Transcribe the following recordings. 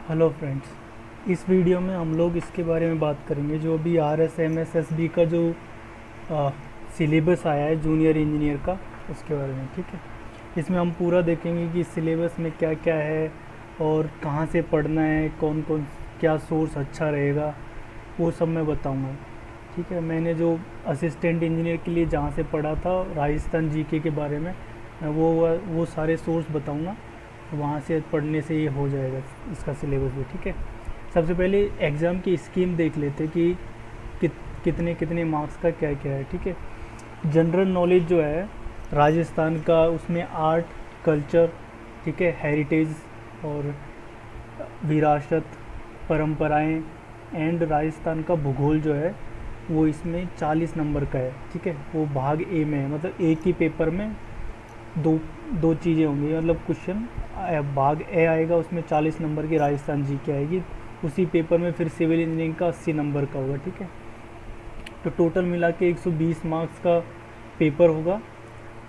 Hello friends. इस video में हम लोग इसके बारे में बात करेंगे जो अभी R S M S S B का जो सिलेबस आया है जूनियर इंजीनियर का, उसके बारे में। ठीक है, इसमें हम पूरा देखेंगे कि सिलेबस में क्या क्या है और कहाँ से पढ़ना है, कौन कौन क्या सोर्स अच्छा रहेगा, वो सब मैं बताऊंगा। ठीक है, मैंने जो असिस्टेंट इंजीनियर के लिए जहाँ से पढ़ा था राजस्थान जीके के बारे में, मैं वो सारे सोर्स बताऊंगा। वहाँ से पढ़ने से ये हो जाएगा इसका सिलेबस भी। ठीक है, सबसे पहले एग्ज़ाम की स्कीम देख लेते हैं कि कित कितने कितने मार्क्स का क्या क्या है। ठीक है, जनरल नॉलेज जो है राजस्थान का, उसमें आर्ट, कल्चर, ठीक है, हेरिटेज और विरासत, परंपराएं एंड राजस्थान का भूगोल जो है वो इसमें 40 नंबर का है। ठीक है, वो भाग ए में है, मतलब एक ही पेपर में दो दो चीज़ें होंगी, मतलब क्वेश्चन भाग ए आएगा, उसमें 40 नंबर की राजस्थान जी के आएगी। उसी पेपर में फिर सिविल इंजीनियरिंग का 80 नंबर का होगा। ठीक है, तो टोटल मिला के 120 मार्क्स का पेपर होगा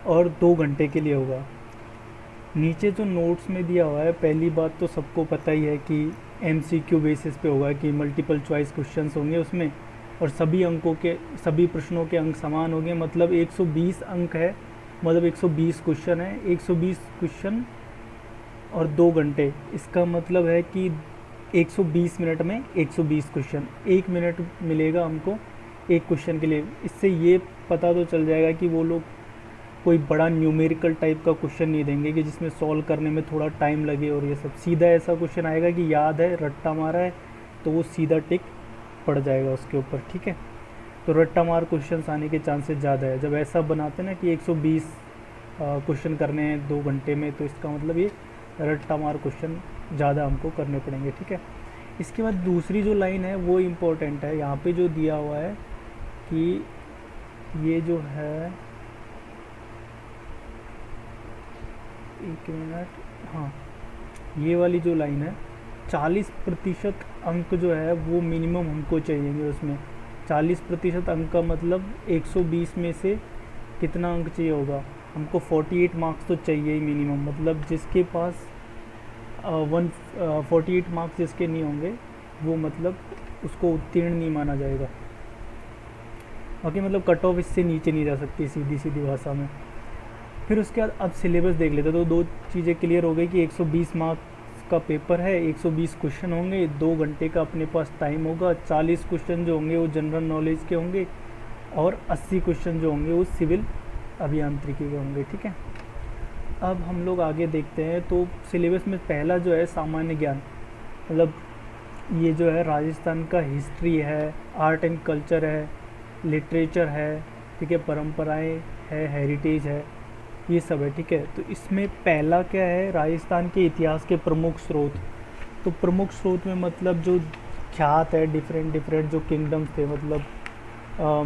और 2 घंटे के लिए होगा। नीचे जो नोट्स में दिया हुआ है, पहली बात तो सबको पता ही है कि एमसीक्यू बेसिस पे होगा, कि मल्टीपल चॉइस क्वेश्चंस होंगे उसमें, और सभी प्रश्नों के अंक समान होंगे। मतलब 120 अंक है, मतलब 120 क्वेश्चन है, 120 क्वेश्चन और 2 घंटे। इसका मतलब है कि 120 मिनट में 120 क्वेश्चन, 1 मिनट मिलेगा हमको एक क्वेश्चन के लिए। इससे ये पता तो चल जाएगा कि वो लोग कोई बड़ा न्यूमेरिकल टाइप का क्वेश्चन नहीं देंगे कि जिसमें सॉल्व करने में थोड़ा टाइम लगे, और ये सब सीधा ऐसा क्वेश्चन आएगा कि याद है, रट्टा मारा है, तो वो सीधा टिक पड़ जाएगा उसके ऊपर। ठीक है, तो रट्टा मार क्वेश्चन आने के चांसेस ज़्यादा है। जब ऐसा बनाते हैं ना कि 120 क्वेश्चन करने हैं 2 घंटे में, तो इसका मतलब ये रट्टा मार क्वेश्चन ज़्यादा हमको करने पड़ेंगे। ठीक है, इसके बाद दूसरी जो लाइन है वो इम्पोर्टेंट है। यहाँ पे जो दिया हुआ है कि ये जो है, एक मिनट, हाँ, ये वाली जो लाइन है, 40% अंक जो है वो मिनिमम हमको चाहिए उसमें। 40% अंक का मतलब 120 में से कितना अंक चाहिए होगा हमको? 48 मार्क्स तो चाहिए ही मिनिमम। मतलब जिसके पास 48 मार्क्स जिसके नहीं होंगे, वो मतलब उसको उत्तीर्ण नहीं माना जाएगा। बाकी मतलब कट ऑफ इससे नीचे नहीं जा सकती, सीधी सीधी भाषा में। फिर उसके बाद अब सिलेबस देख लेते, तो दो चीज़ें क्लियर हो गई कि 120 मार्क्स का पेपर है, 120 क्वेश्चन होंगे, 2 घंटे का अपने पास टाइम होगा। 40 क्वेश्चन जो होंगे वो जनरल नॉलेज के होंगे, और 80 क्वेश्चन जो होंगे वो सिविल अभियांत्रिकी के होंगे। ठीक है, अब हम लोग आगे देखते हैं। तो सिलेबस में पहला जो है सामान्य ज्ञान, मतलब ये जो है राजस्थान का हिस्ट्री है, आर्ट एंड कल्चर है, लिटरेचर है, ठीक है, परंपराएं है, हेरिटेज है, ये सब है। ठीक है, तो इसमें पहला क्या है, राजस्थान के इतिहास के प्रमुख स्रोत। तो प्रमुख स्रोत में मतलब जो ख्यात है, डिफरेंट डिफरेंट जो किंगडम्स थे, मतलब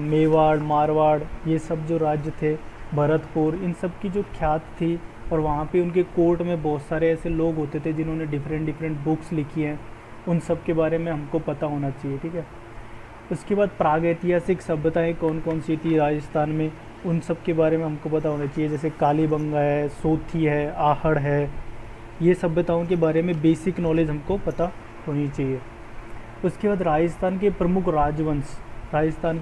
मेवाड़, मारवाड़, ये सब जो राज्य थे, भरतपुर, इन सब की जो ख्यात थी, और वहाँ पे उनके कोर्ट में बहुत सारे ऐसे लोग होते थे जिन्होंने डिफरेंट डिफरेंट बुक्स लिखी हैं, उन सब के बारे में हमको पता होना चाहिए। ठीक है, उसके बाद प्रागैतिहासिक सभ्यताएं कौन कौन सी थी राजस्थान में, उन सब के बारे में हमको पता होना चाहिए। जैसे कालीबंगा है, सोथी है, आहड़ है, ये सभ्यताओं के बारे में बेसिक नॉलेज हमको पता होनी चाहिए। उसके बाद राजस्थान के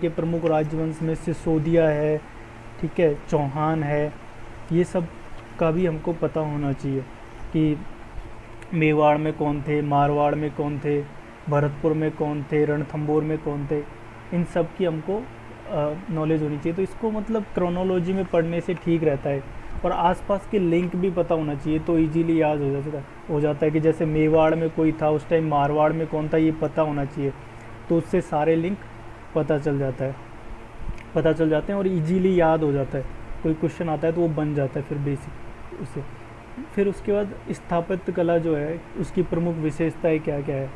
प्रमुख राजवंश में सिसोदिया है, ठीक है, चौहान है, ये सब का भी हमको पता होना चाहिए कि मेवाड़ में कौन थे, मारवाड़ में कौन थे, भरतपुर में कौन थे, रणथंबोर में कौन थे, इन सब की हमको नॉलेज होनी चाहिए। तो इसको मतलब क्रोनोलॉजी में पढ़ने से ठीक रहता है, और आसपास के लिंक भी पता होना चाहिए, तो इजीली याद हो जाता है कि जैसे मेवाड़ में कोई था उस टाइम, मारवाड़ में कौन था, ये पता होना चाहिए, तो उससे सारे लिंक पता चल जाते हैं और इजीली याद हो जाता है। कोई क्वेश्चन आता है तो वो बन जाता है फिर बेसिक उससे। फिर उसके बाद स्थापत्य कला जो है, उसकी प्रमुख विशेषताएं क्या क्या है।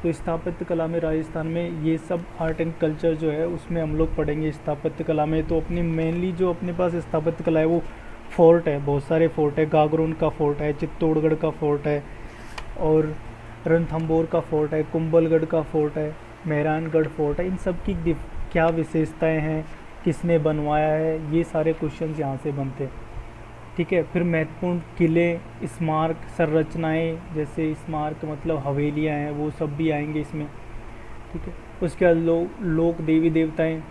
तो स्थापत्य कला में राजस्थान में ये सब आर्ट एंड कल्चर जो है उसमें हम लोग पढ़ेंगे स्थापत्य कला में। तो अपनी मेनली जो अपने पास स्थापत्य कला है वो फोर्ट है, बहुत सारे फोर्ट है, गागरोन का फोर्ट है, चित्तौड़गढ़ का फोर्ट है, और रणथंबोर का फोर्ट है, कुंभलगढ़ का फोर्ट है, मेहरानगढ़ फोर्ट है। इन सब की क्या विशेषताएं हैं, किसने बनवाया है, ये सारे क्वेश्चंस यहाँ से बनते हैं। ठीक है। फिर महत्वपूर्ण किले, स्मारक संरचनाएं, जैसे स्मारक मतलब हवेलियां हैं, वो सब भी आएंगे इसमें। ठीक है। उसके बाद लोक देवी देवताएं।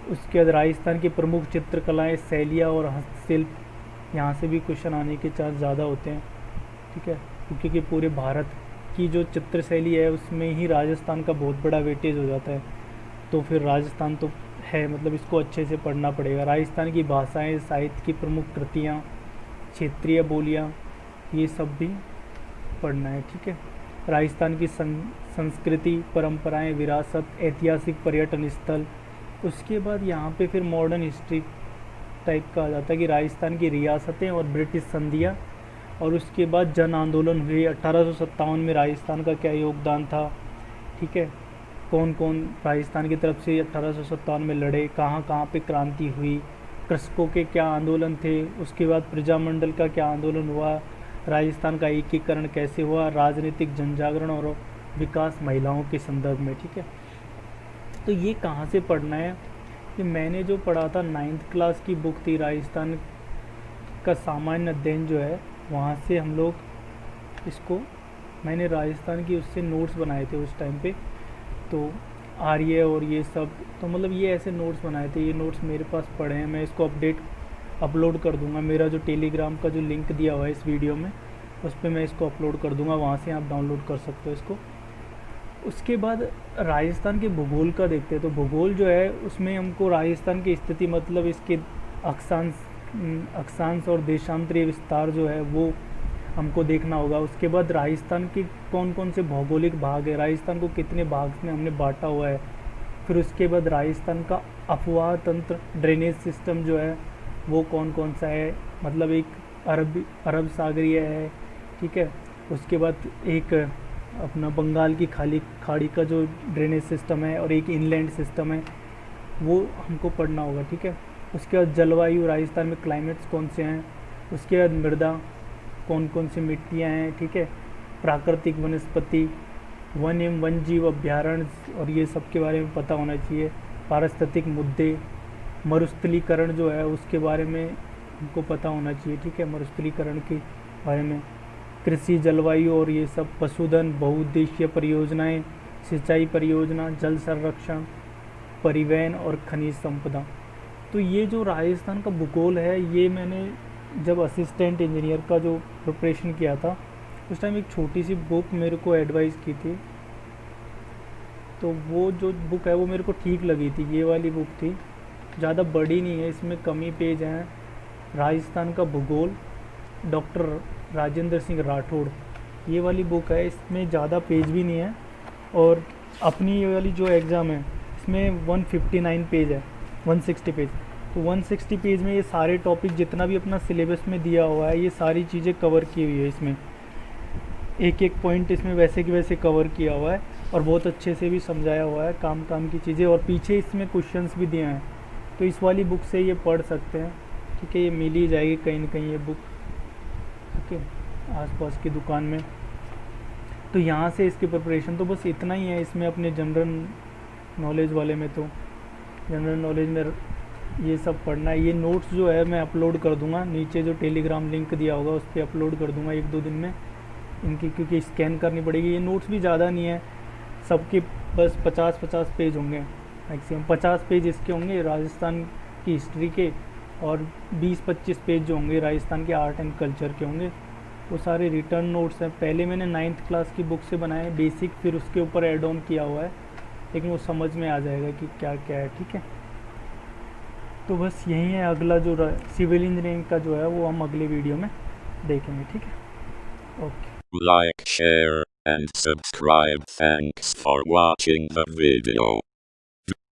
उसके बाद राजस्थान की प्रमुख चित्रकलाएं, शैलियाँ और हस्तशिल्प। यहाँ से भी क्वेश्चन आने के चांस ज़्यादा होते हैं। ठीक है। क्योंकि पूरे भारत की जो चित्र शैली है उसमें ही राजस्थान का बहुत बड़ा वेटेज हो जाता है। तो फिर राजस्थान तो है, मतलब इसको अच्छे से पढ़ना पड़ेगा। राजस्थान की भाषाएं, साहित्य की प्रमुख कृतियाँ, क्षेत्रीय बोलियाँ, ये सब भी पढ़ना है। ठीक है। राजस्थान की संस्कृति, परंपराएं, विरासत, ऐतिहासिक पर्यटन स्थल। उसके बाद यहाँ पे फिर मॉडर्न हिस्ट्री टाइप का आ जाता है कि राजस्थान की रियासतें और ब्रिटिश संधियाँ। और उसके बाद जन आंदोलन हुए 1857 में, राजस्थान का क्या योगदान था। ठीक है। कौन कौन राजस्थान की तरफ से 1857 में लड़े, कहाँ कहाँ पे क्रांति हुई, कृषकों के क्या आंदोलन थे। उसके बाद प्रजामंडल का क्या आंदोलन हुआ, राजस्थान का एकीकरण कैसे हुआ, राजनीतिक जनजागरण और विकास महिलाओं के संदर्भ में। ठीक है। तो ये कहाँ से पढ़ना है, कि मैंने जो पढ़ा था 9th क्लास की बुक थी राजस्थान का सामान्य अध्ययन जो है, वहाँ से हम लोग इसको, मैंने राजस्थान की उससे नोट्स बनाए थे उस टाइम पे। तो आर्य और ये सब, तो मतलब ये ऐसे नोट्स बनाए थे। ये नोट्स मेरे पास पड़े हैं, मैं इसको अपलोड कर दूंगा। मेरा जो टेलीग्राम का जो लिंक दिया हुआ है इस वीडियो में, उस पर मैं इसको अपलोड कर दूंगा, वहाँ से आप डाउनलोड कर सकते हो इसको। उसके बाद राजस्थान के भूगोल का देखते हैं। तो भूगोल जो है उसमें हमको राजस्थान की स्थिति, मतलब इसके अक्षांश और देशांतरीय विस्तार जो है वो हमको देखना होगा। उसके बाद राजस्थान के कौन कौन से भौगोलिक भाग है, राजस्थान को कितने भाग में हमने बांटा हुआ है। फिर उसके बाद राजस्थान का अफवाह तंत्र, ड्रेनेज सिस्टम जो है वो कौन कौन सा है, मतलब एक अरब सागरीय है। ठीक है। उसके बाद एक अपना बंगाल की खाड़ी का जो ड्रेनेज सिस्टम है, और एक इनलैंड सिस्टम है, वो हमको पढ़ना होगा। ठीक है। उसके बाद जलवायु, राजस्थान में क्लाइमेट्स कौन से हैं। उसके बाद मृदा, कौन कौन सी मिट्टियाँ हैं। ठीक है। प्राकृतिक वनस्पति, वन एवं वन जीव अभ्यारण्य, और ये सब के बारे में पता होना चाहिए। पारिस्थितिक मुद्दे, मरुस्थलीकरण जो है उसके बारे में हमको पता होना चाहिए। ठीक है। मरुस्थलीकरण के बारे में, कृषि, जलवायु और ये सब, पशुधन, बहुउद्देशीय परियोजनाएं, सिंचाई परियोजना, जल संरक्षण, परिवहन और खनिज संपदा। तो ये जो राजस्थान का भूगोल है, ये मैंने जब असिस्टेंट इंजीनियर का जो प्रिपरेशन किया था उस टाइम एक छोटी सी बुक मेरे को एडवाइस की थी। तो वो जो बुक है वो मेरे को ठीक लगी थी, ये वाली बुक थी। ज़्यादा बड़ी नहीं है, इसमें कम ही पेज हैं। राजस्थान का भूगोल, डॉक्टर राजेंद्र सिंह राठौड़, ये वाली बुक है। इसमें ज़्यादा पेज भी नहीं है। और अपनी ये वाली जो एग्ज़ाम है इसमें 159 पेज है, 160 पेज। तो 160 पेज में ये सारे टॉपिक जितना भी अपना सिलेबस में दिया हुआ है, ये सारी चीज़ें कवर की हुई है। इसमें एक एक पॉइंट इसमें वैसे कि वैसे कवर किया हुआ है, और बहुत अच्छे से भी समझाया हुआ है काम काम की चीज़ें, और पीछे इसमें क्वेश्चंस भी दिए हैं। तो इस वाली बुक से ये पढ़ सकते हैं। ठीक है। ये मिल ही जाएगी कहीं ना कहीं ये बुक। ठीक है। आसपास की दुकान में। तो यहाँ से इसकी प्रिपरेशन तो बस इतना ही है। इसमें अपने जनरल नॉलेज वाले में, तो जनरल नॉलेज में ये सब पढ़ना है। ये नोट्स जो है मैं अपलोड कर दूंगा, नीचे जो टेलीग्राम लिंक दिया होगा उस पर अपलोड कर दूंगा 1-2 दिन में इनकी, क्योंकि स्कैन करनी पड़ेगी। ये नोट्स भी ज़्यादा नहीं है, सबके बस 50-50 पेज होंगे मैक्सिमम। 50 पेज इसके होंगे राजस्थान की हिस्ट्री के, और 20-25 पेज जो होंगे राजस्थान के आर्ट एंड कल्चर के होंगे। वो सारे रिटर्न नोट्स हैं। पहले मैंने 9th क्लास की बुक से बनाए बेसिक, फिर उसके ऊपर एड ऑन किया हुआ है, लेकिन वो समझ में आ जाएगा कि क्या क्या है। ठीक है। तो बस यही है। अगला जो सिविल इंजीनियरिंग का जो है वो हम अगले वीडियो में देखेंगे। ठीक है। Okay. Like, share, and subscribe. Thanks for watching the video.